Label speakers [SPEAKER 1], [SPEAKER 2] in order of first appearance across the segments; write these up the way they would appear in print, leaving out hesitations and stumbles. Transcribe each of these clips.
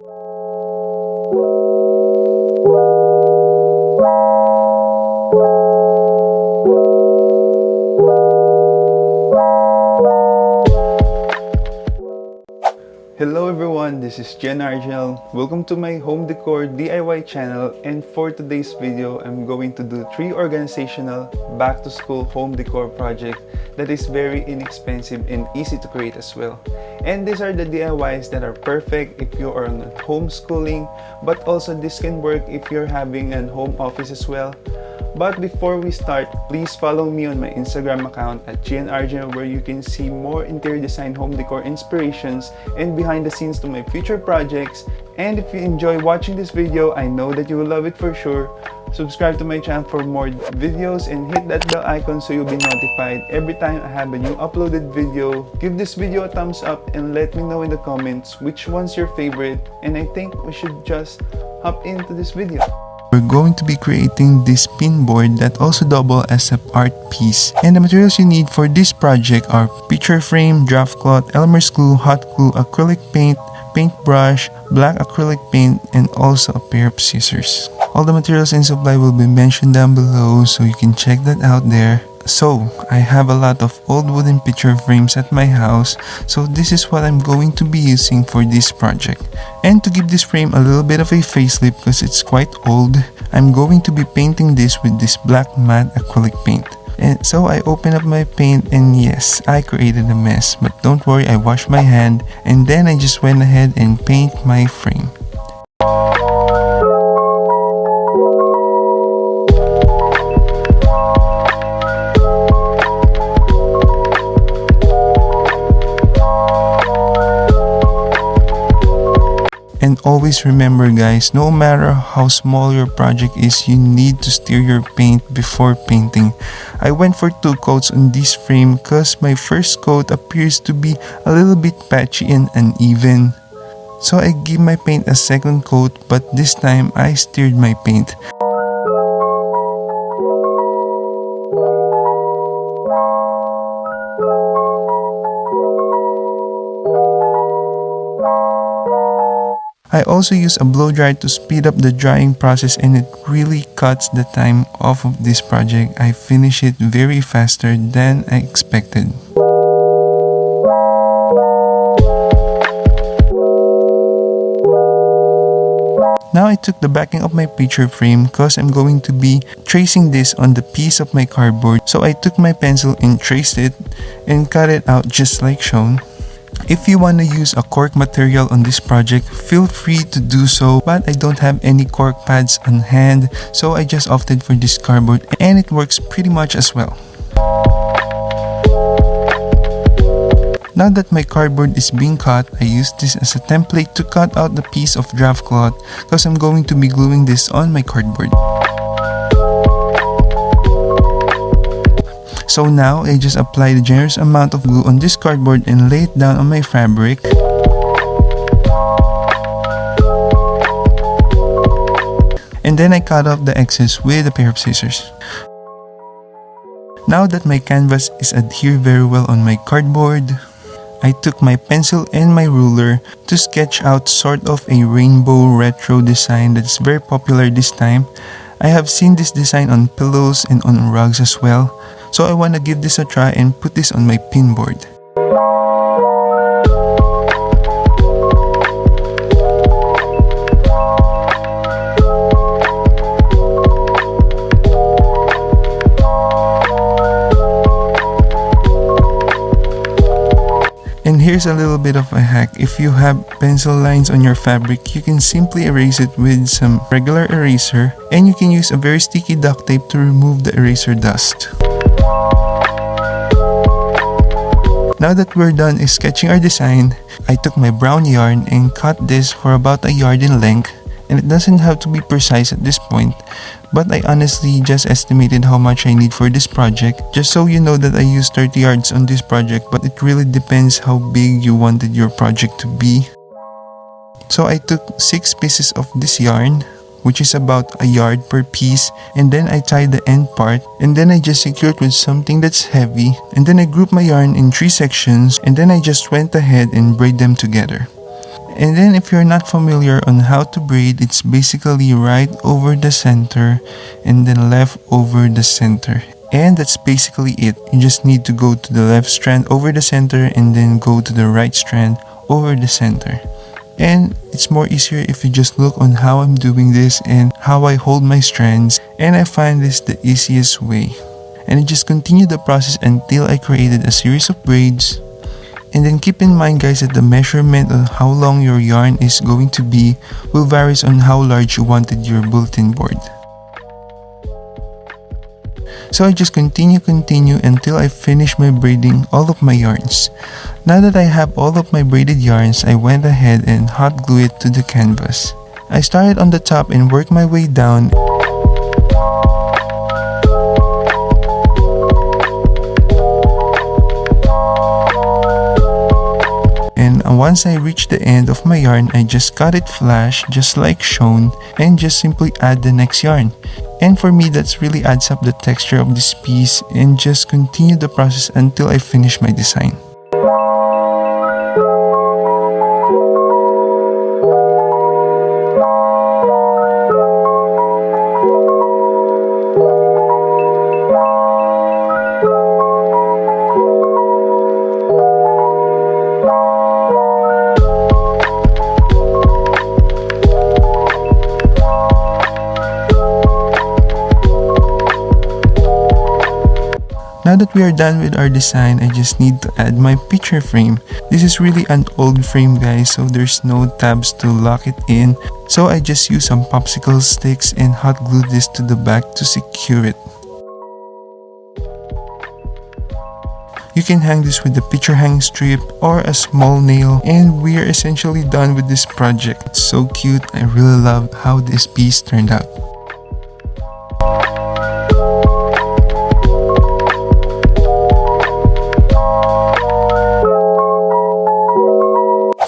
[SPEAKER 1] Hello everyone, this is Gian Arginel. Welcome to my home decor DIY channel, and for today's video, I'm going to do 3 organizational back to school home decor project that is very inexpensive and easy to create as well. And these are the DIYs that are perfect if you are on homeschooling, but also this can work if you're having an home office as well. But before we start, please follow me on my Instagram account at Gian Arginel, where you can see more interior design home decor inspirations and behind the scenes to my future projects. And if you enjoy watching this video, I know that you will love it for sure. Subscribe to my channel for more videos and hit that bell icon so you'll be notified every time I have a new uploaded video. Give this video a thumbs up and let me know in the comments which one's your favorite, and I think we should just hop into this video.
[SPEAKER 2] We're going to be creating this pin board that also double as an art piece, and the materials you need for this project are picture frame, draft cloth, ELMERS glue, hot glue, acrylic paint, paintbrush, black acrylic paint, and also a pair of scissors. All the materials and supply will be mentioned down below, so you can check that out there. So, I have a lot of old wooden picture frames at my house, so this is what I'm going to be using for this project. And to give this frame a little bit of a facelift because it's quite old, I'm going to be painting this with this black matte acrylic paint. And so I open up my paint, and yes, I created a mess, but don't worry, I washed my hand and then I just went ahead and paint my frame. And always remember guys, no matter how small your project is, you need to stir your paint before painting. I went for 2 coats on this frame because my first coat appears to be a little bit patchy and uneven. So I give my paint a second coat, but this time I stirred my paint. I also use a blow dryer to speed up the drying process, and it really cuts the time off of this project. I finish it very faster than I expected. Now I took the backing of my picture frame because I'm going to be tracing this on the piece of my cardboard. So I took my pencil and traced it and cut it out just like shown. If you want to use a cork material on this project, feel free to do so, but I don't have any cork pads on hand, so I just opted for this cardboard, and it works pretty much as well. Now that my cardboard is being cut, I use this as a template to cut out the piece of draft cloth because I'm going to be gluing this on my cardboard. So now I just apply the generous amount of glue on this cardboard and lay it down on my fabric. And then I cut off the excess with a pair of scissors. Now that my canvas is adhered very well on my cardboard, I took my pencil and my ruler to sketch out sort of a rainbow retro design that's very popular this time. I have seen this design on pillows and on rugs as well. So I want to give this a try and put this on my pin board. And here's a little bit of a hack. If you have pencil lines on your fabric, you can simply erase it with some regular eraser, and you can use a very sticky duct tape to remove the eraser dust. Now that we're done sketching our design, I took my brown yarn and cut this for about a yard in length, and it doesn't have to be precise at this point, but I honestly just estimated how much I need for this project, just so you know that I used 30 yards on this project, but it really depends how big you wanted your project to be. So I took 6 pieces of this yarn, which is about a yard per piece, and then I tied the end part, and then I just secured with something that's heavy, and then I grouped my yarn in 3 sections, and then I just went ahead and braid them together. And then if you're not familiar on how to braid, it's basically right over the center and then left over the center. And that's basically it. You just need to go to the left strand over the center and then go to the right strand over the center. And it's more easier if you just look on how I'm doing this and how I hold my strands, and I find this the easiest way. And I just continue the process until I created a series of braids. And then keep in mind guys that the measurement of how long your yarn is going to be will vary on how large you wanted your bulletin board. So I just continue until I finish my braiding all of my yarns. Now that I have all of my braided yarns, I went ahead and hot glue it to the canvas. I started on the top and worked my way down. And once I reached the end of my yarn, I just cut it flash just like shown and just simply add the next yarn. And for me, that's really adds up the texture of this piece, and just continue the process until I finish my design. Now that we are done with our design, I just need to add my picture frame. This is really an old frame guys, so there's no tabs to lock it in. So I just use some popsicle sticks and hot glue this to the back to secure it. You can hang this with the picture hang strip or a small nail, and we are essentially done with this project. It's so cute. I really love how this piece turned out.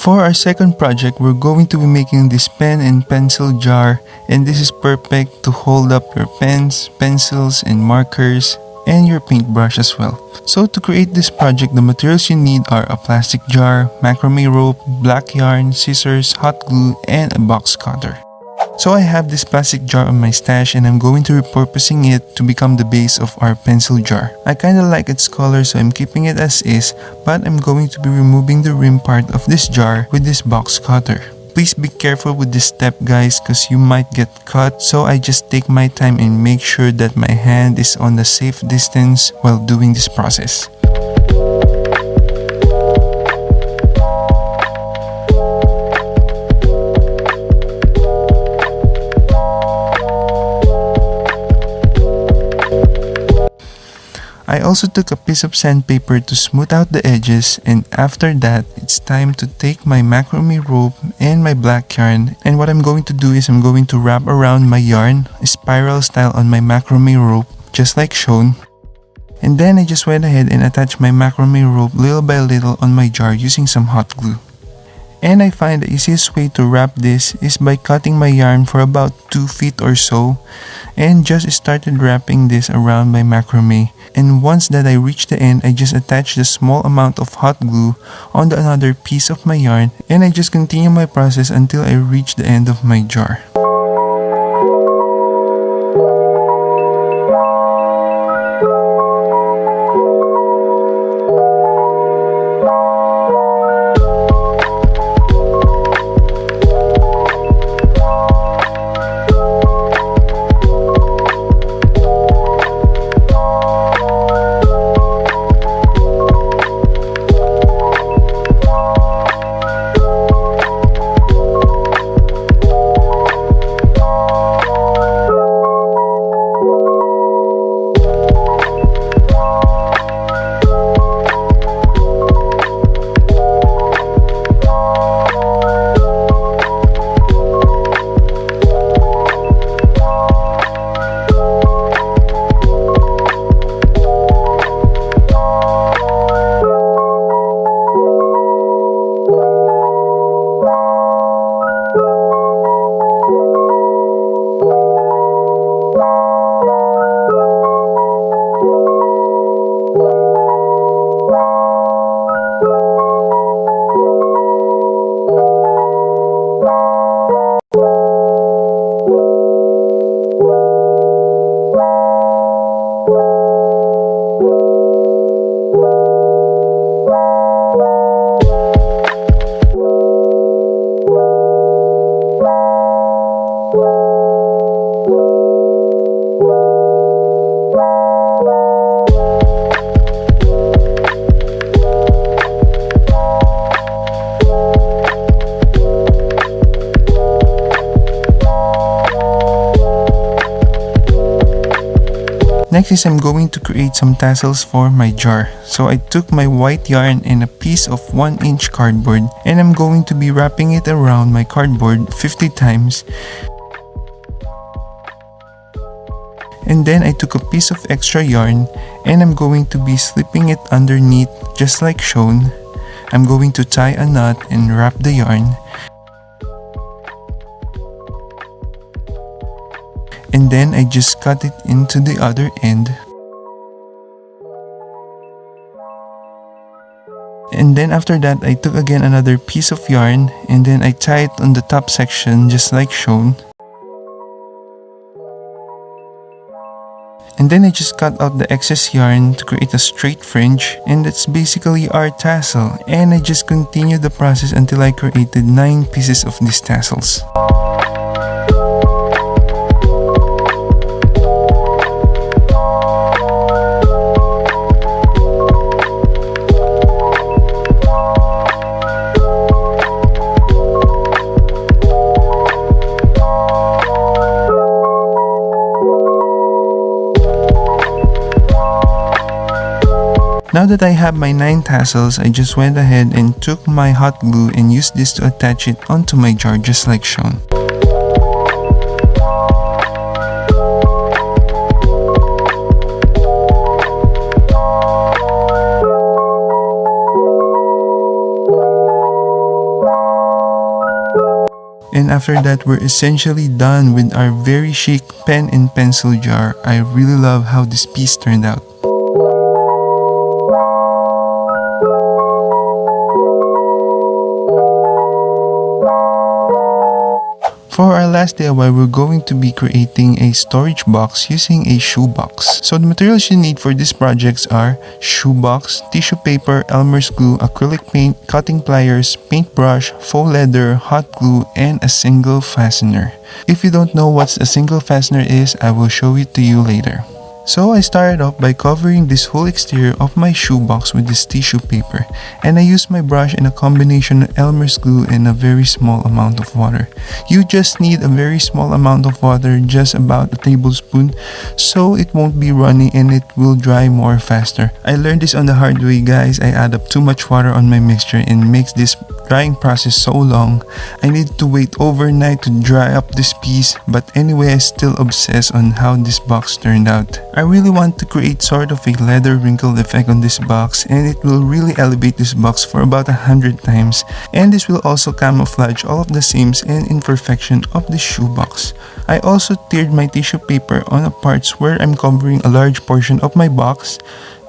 [SPEAKER 2] For our second project, we're going to be making this pen and pencil jar, and this is perfect to hold up your pens, pencils, and markers, and your paintbrush as well. So to create this project, the materials you need are a plastic jar, macrame rope, black yarn, scissors, hot glue, and a box cutter. So I have this plastic jar on my stash, and I'm going to repurposing it to become the base of our pencil jar. I kinda like its color, so I'm keeping it as is, but I'm going to be removing the rim part of this jar with this box cutter. Please be careful with this step guys, cause you might get cut, so I just take my time and make sure that my hand is on a safe distance while doing this process. I also took a piece of sandpaper to smooth out the edges, and after that, it's time to take my macrame rope and my black yarn, and what I'm going to do is I'm going to wrap around my yarn, spiral style on my macrame rope, just like shown. And then I just went ahead and attached my macrame rope little by little on my jar using some hot glue. And I find the easiest way to wrap this is by cutting my yarn for about 2 feet or so, and just started wrapping this around my macrame. And once that I reach the end, I just attach the small amount of hot glue on the another piece of my yarn, and I just continue my process until I reach the end of my jar. Next is I'm going to create some tassels for my jar. So I took my white yarn and a piece of 1-inch cardboard, and I'm going to be wrapping it around my cardboard 50 times. And then I took a piece of extra yarn and I'm going to be slipping it underneath just like shown. I'm going to tie a knot and wrap the yarn. And then I just cut it into the other end. And then after that, I took again another piece of yarn and then I tie it on the top section just like shown. And then I just cut out the excess yarn to create a straight fringe, and that's basically our tassel. And I just continued the process until I created 9 pieces of these tassels. Now that I have my 9 tassels, I just went ahead and took my hot glue and used this to attach it onto my jar just like shown. And after that, we're essentially done with our very chic pen and pencil jar. I really love how this piece turned out. For our last DIY, we're going to be creating a storage box using a shoebox. So the materials you need for these projects are shoebox, tissue paper, ELMERS glue, acrylic paint, cutting pliers, paintbrush, faux leather, hot glue, and a single fastener. If you don't know what a single fastener is, I will show it to you later. So I started off by covering this whole exterior of my shoebox with this tissue paper, and I used my brush and a combination of ELMERS glue and a very small amount of water. You just need a very small amount of water, just about a tablespoon, so it won't be runny and it will dry more faster. I learned this on the hard way, guys. I add up too much water on my mixture and makes this drying process so long. I need to wait overnight to dry up this piece, but anyway, I still obsess on how this box turned out. I really want to create sort of a leather wrinkle effect on this box, and it will really elevate this box for about 100 times, and this will also camouflage all of the seams and imperfection of the shoebox. I also tiered my tissue paper on the parts where I'm covering a large portion of my box.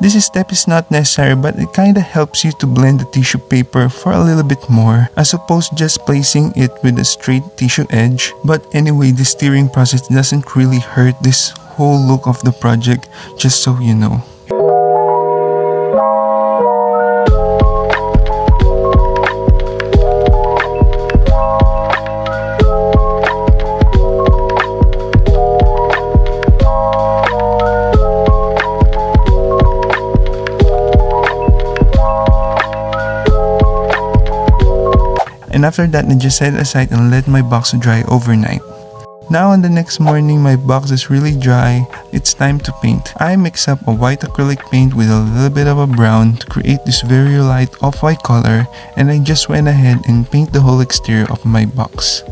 [SPEAKER 2] This step is not necessary, but it kinda helps you to blend the tissue paper for a little bit more, as opposed just placing it with a straight tissue edge. But anyway, this tiering process doesn't really hurt this whole look of the project, just so you know. And after that, I just set it aside and let my box dry overnight. Now on the next morning, my box is really dry. It's time to paint. I mix up a white acrylic paint with a little bit of a brown to create this very light off-white color, and I just went ahead and paint the whole exterior of my box.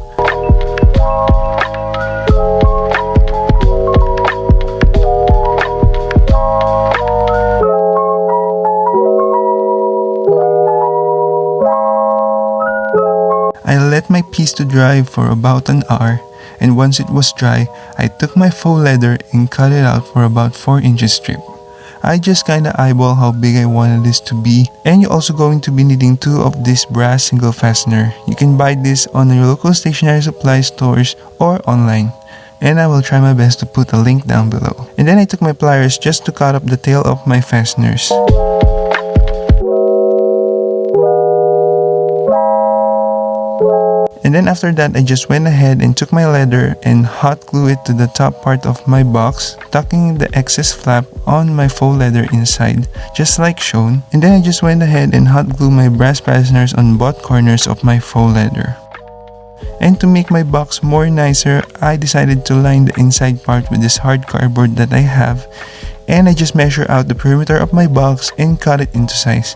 [SPEAKER 2] I let my piece to dry for about an hour, and once it was dry, I took my faux leather and cut it out for about 4 inches strip. I just kinda eyeball how big I wanted this to be, and you're also going to be needing 2 of this brass single fastener. You can buy this on your local stationery supply stores or online, and I will try my best to put a link down below. And then I took my pliers just to cut up the tail of my fasteners. And then after that, I just went ahead and took my leather and hot glue it to the top part of my box, tucking the excess flap on my faux leather inside, just like shown. And then I just went ahead and hot glue my brass fasteners on both corners of my faux leather. And to make my box more nicer, I decided to line the inside part with this hard cardboard that I have. and I just measure out the perimeter of my box and cut it into size.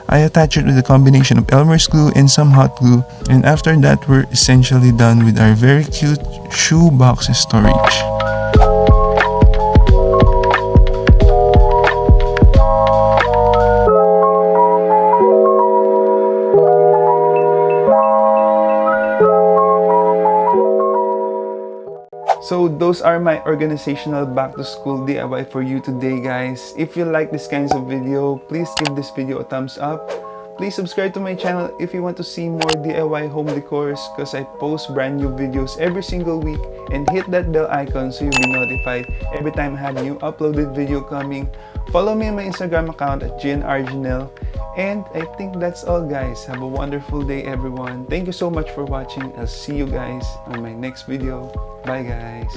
[SPEAKER 2] I attach it with a combination of ELMERS glue and some hot glue, and after that we're essentially done with our very cute shoe box storage.
[SPEAKER 1] So those are my organizational back to school DIY for you today, guys. If you like this kinds of video, please give this video a thumbs up. Please subscribe to my channel if you want to see more DIY home decors, because I post brand new videos every single week, and hit that bell icon so you'll be notified every time I have new uploaded video coming. Follow me on my Instagram account at Gian Arginel. And I think that's all, guys. Have a wonderful day, everyone. Thank you so much for watching. I'll see you guys on my next video. Bye, guys.